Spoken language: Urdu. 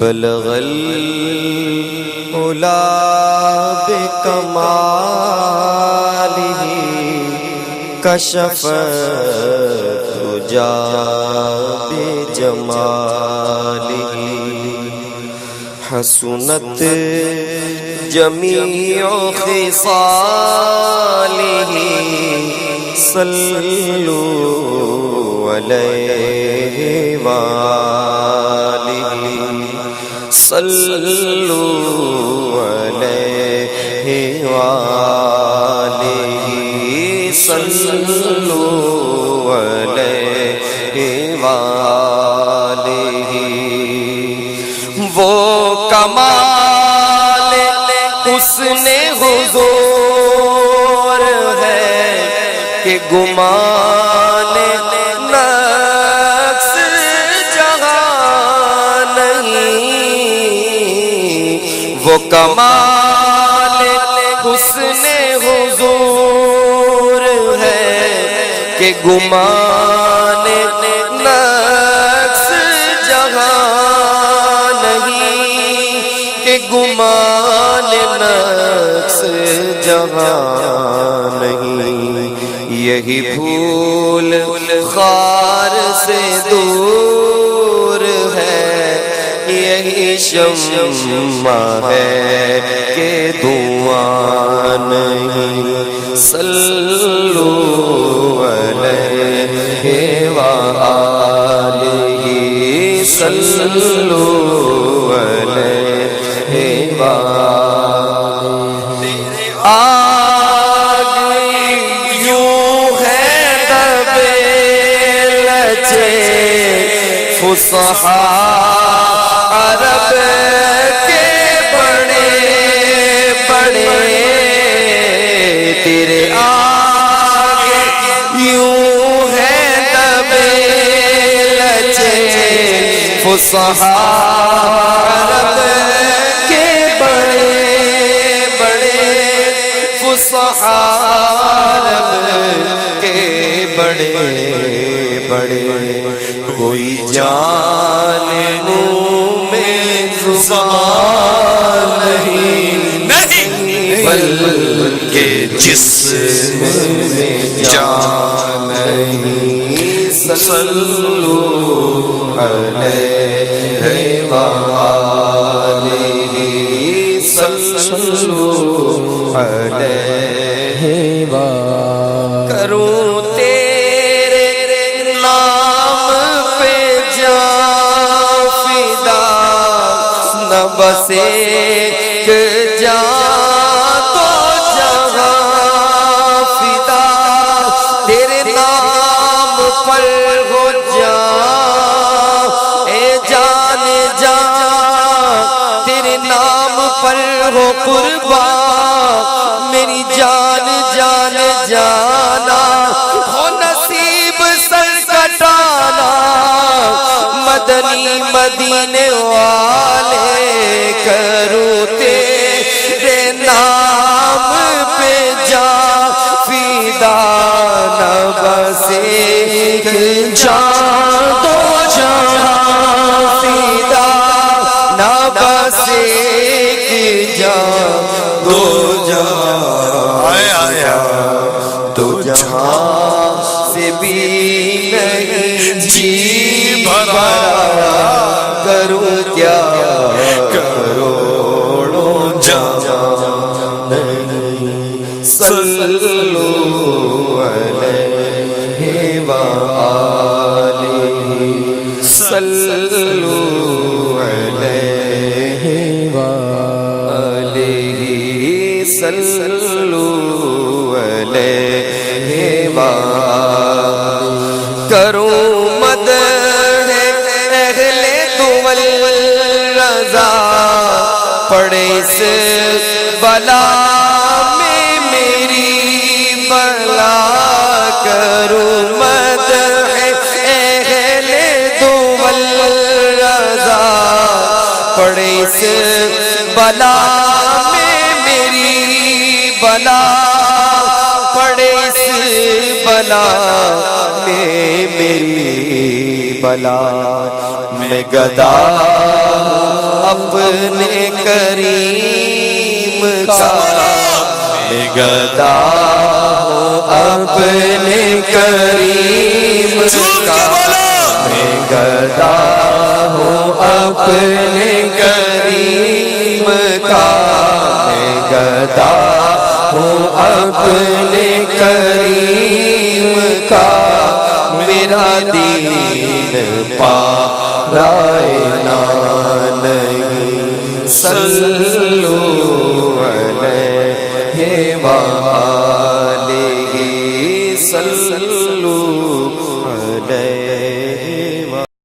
بلغ العلا بکمالہ کشف الدجا بجمالہ حسنت جمیع خصالہ صلوا علیہ وآلہ صلوا علیہ وآلہ صلوا علیہ وآلہ وہ کمال حسن حضور ہے کہ گمان نقص جہاں نہیں وہ کمال حسن حضور ہے کہ گمان نقص جہاں نہیں کہ گمان نقص جہاں نہیں یہی بھول خار سے دور ہے یہی شمع ہے کہ دھواں نہیں صلوا علیہ وآلہ صلوا علیہ وآلہ آگ یوں ہے دبے لچے فصحا عرب کے بڑے بڑے تیرے آگے یوں ہے دبے لچے فصحا عرب کے بڑے بڑے فصحا عرب کے بڑے بڑے کوئی جان میں زبان نہیں بلکہ جسم میں جان نہیں صلوا علیہ وآلہ صلوا علیہ وآلہ کروں تیرے نام پہ جان فدا نہ بس ایک جان تو جہاں فدا تیرے نام پر ہو جان اے جان جان تیرے نام پر ہو قربان میری جان جان جانا ہو نصیب سر کٹانا مدنی مدینے والے کروں تیرے نام پہ جا فدا نہ بس ایک جان تو جہاں فدا نہ بس ایک جان دو جہاں آیا دو جہاں سے بھی نہیں جی بھرا کروں کیا کروڑوں جہاں نہیں صلوا علیہ وآلہ صلوا علیہ وآلہ صلوا علیہ وآلہ کروں مدح اہل دول رضا پڑے اس بلا میں میری بلا کروں مدح اہل دول رضا پڑے اس بلا میں میری بلا پڑے اس بلا میں میری بلا میں گدا اپنے کریم کا میں گدا ہوں اپنے کریم کا میں گدا ہوں اپنے کریم کا میں گدا ہوں اپنے کریم کا میرا دین پارائنا نہیں صلو علیہ وآلہ